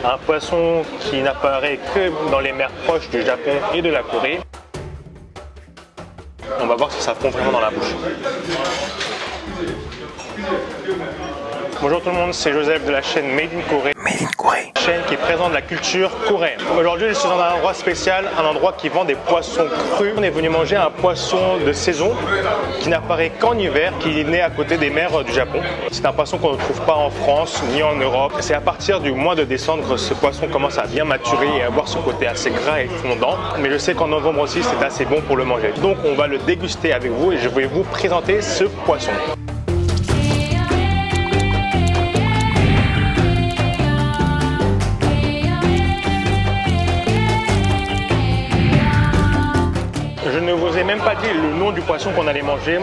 Un poisson qui n'apparaît que dans les mers proches du Japon et de la Corée. On va voir si ça fond vraiment dans la bouche. Bonjour tout le monde, c'est Joseph de la chaîne Made in Corée. Chaîne qui présente la culture coréenne. Aujourd'hui, je suis dans un endroit spécial, un endroit qui vend des poissons crus. On est venu manger un poisson de saison qui n'apparaît qu'en hiver, qui est né à côté des mers du Japon. C'est un poisson qu'on ne trouve pas en France ni en Europe. C'est à partir du mois de décembre que ce poisson commence à bien maturer et à avoir ce côté assez gras et fondant. Mais je sais qu'en novembre aussi, c'est assez bon pour le manger. Donc on va le déguster avec vous et je vais vous présenter ce poisson. Je ne vous ai même pas dit le nom du poisson qu'on allait manger.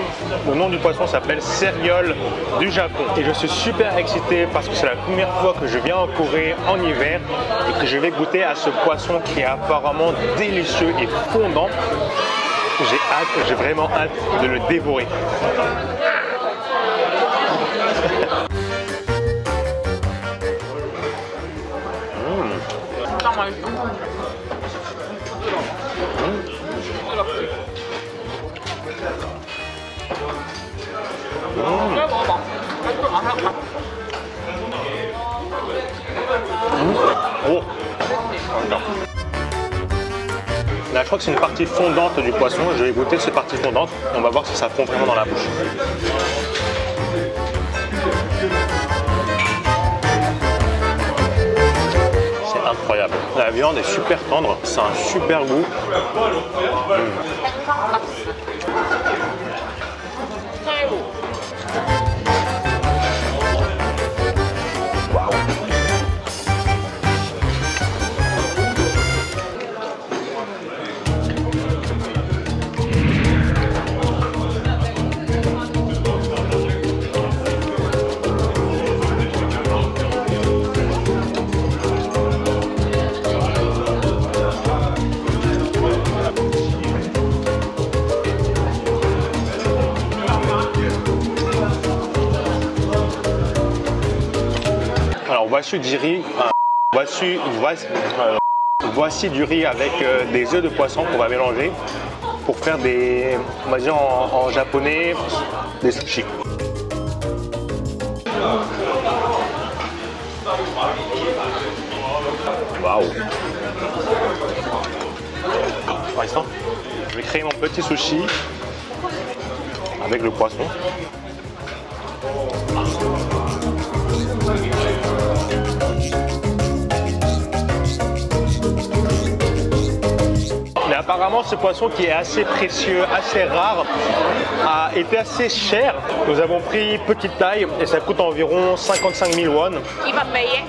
Le nom du poisson s'appelle Sériole du Japon. Et je suis super excité parce que c'est la première fois que je viens en Corée en hiver et que je vais goûter à ce poisson qui est apparemment délicieux et fondant. J'ai hâte, j'ai vraiment hâte de le dévorer. Oh. Là, je crois que c'est une partie fondante du poisson. Je vais goûter cette partie fondante. On va voir si ça fond vraiment dans la bouche. C'est incroyable. La viande est super tendre. C'est un super goût. Alors voici du riz, voici du riz avec des œufs de poisson qu'on va mélanger pour faire des, on va dire en japonais, des sushis. Waouh! Par exemple, je vais créer mon petit sushi avec le poisson. Mais apparemment, ce poisson qui est assez précieux, assez rare, a été assez cher. Nous avons pris petite taille et ça coûte environ 55 000 won. Il va payer.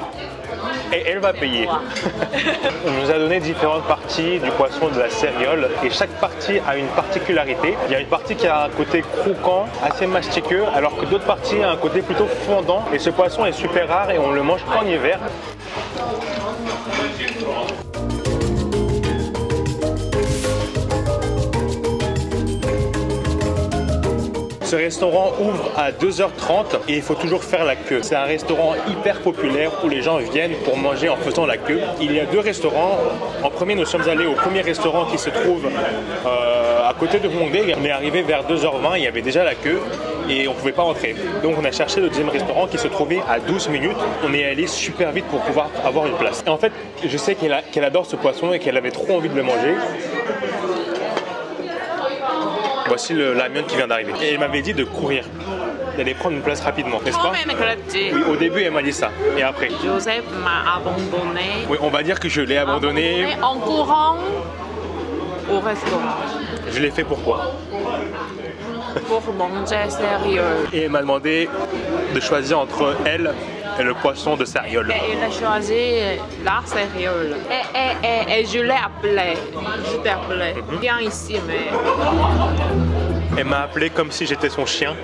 Et elle va payer. On nous a donné différentes parties du poisson de la sériole et chaque partie a une particularité. Il y a une partie qui a un côté croquant, assez mastiqueux, alors que d'autres parties ont un côté plutôt fondant. Et ce poisson est super rare et on le mange qu'en hiver. Ce restaurant ouvre à 2h30 et il faut toujours faire la queue. C'est un restaurant hyper populaire où les gens viennent pour manger en faisant la queue. Il y a deux restaurants. En premier, nous sommes allés au premier restaurant qui se trouve à côté de Hongdae. On est arrivé vers 2h20, il y avait déjà la queue et on ne pouvait pas entrer. Donc on a cherché le deuxième restaurant qui se trouvait à 12 minutes. On est allé super vite pour pouvoir avoir une place. Et en fait, je sais qu'elle adore ce poisson et qu'elle avait trop envie de le manger. Voici le lamion qui vient d'arriver. Et elle m'avait dit de courir, d'aller prendre une place rapidement, n'est-ce pas? Oui, au début, elle m'a dit ça. Et après? Joseph m'a abandonné. Oui, on va dire que je l'ai abandonné. En courant au restaurant. Je l'ai fait pourquoi? Pour manger sérieux. Et elle m'a demandé de choisir entre elle et le poisson de sériole. Et il a choisi la sériole. Et je l'ai appelé. Je t'ai appelé. Viens ici, mais... Elle m'a appelé comme si j'étais son chien.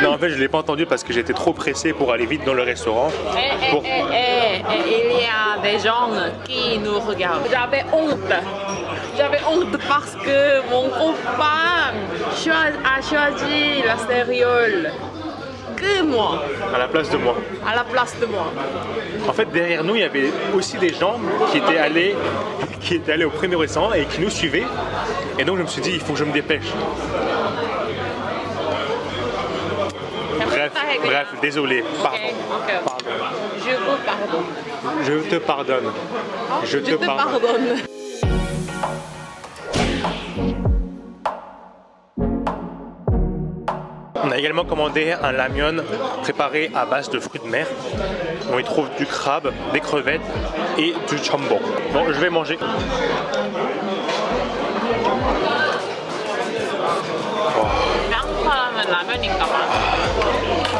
Non, en fait, je ne l'ai pas entendu parce que j'étais trop pressé pour aller vite dans le restaurant. Et il y a des gens qui nous regardent. J'avais honte. J'avais honte parce que mon copain a choisi la sériole. que moi, à la place de moi. à la place de moi. En fait, derrière nous, il y avait aussi des gens qui étaient allés au premier restaurant et qui nous suivaient. Et donc, je me suis dit, il faut que je me dépêche. Bref, désolé. Pardon. Ok. Pardon. Je vous pardonne. Je te pardonne. Je te pardonne. On a également commandé un lamion préparé à base de fruits de mer. On y trouve du crabe, des crevettes et du jambon. Bon, je vais manger. 한국 사람은 라면인가 봐.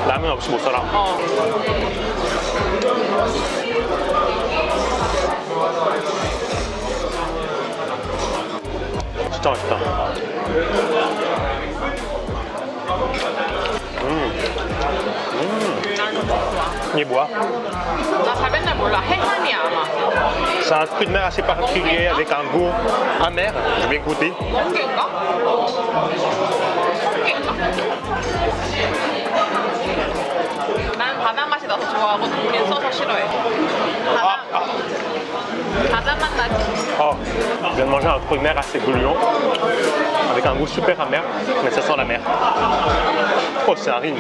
라면 없이 못 살아. 진짜 맛있다. 이게 뭐야? 나 잘 맨날 몰라. 해산이야 아마. C'est un fruit de mer assez particulier avec un goût amer. Je vais goûter. 멍게인가? 난 바다 맛이 나서 좋아하고 동기는 써서 싫어해. 바다 맛 나지. Oh, je viens de manger un fruit de mer assez bouillon, avec un goût super amer, mais ça sent la mer. Oh, c'est un rime.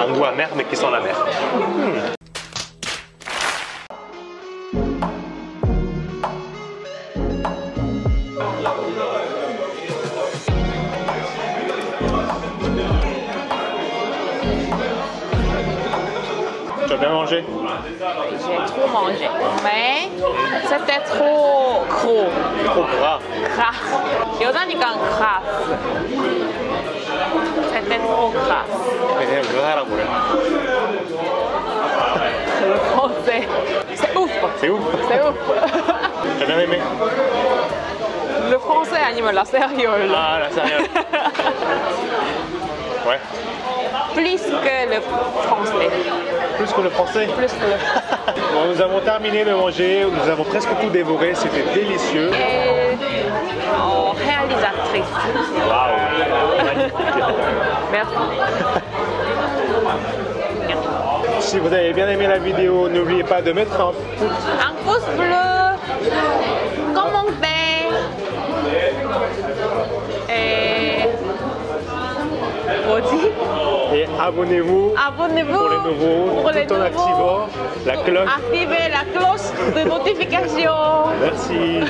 Un goût amer, mais qui sent la mer. Tu as bien mangé? J'ai trop mangé. Mais c'était trop gros. Trop gras. Gras. 여자니까 gras. C'était trop gras. 그냥 그거 그래. Le français. C'est ouf. C'est ouf. C'est ouf. T'as bien aimé? Le français anime la sérieux. Ah, la sérieux. Ouais. Plus que le français. Plus que le français? Plus que le Bon, nous avons terminé de manger, nous avons presque tout dévoré, c'était délicieux. Et réalisatrice. Waouh, magnifique. Merci. Si vous avez bien aimé la vidéo, n'oubliez pas de mettre un pouce bleu, commentez et et abonnez-vous pour les nouveaux, tout en activant la cloche. Activez la cloche de notification. Merci.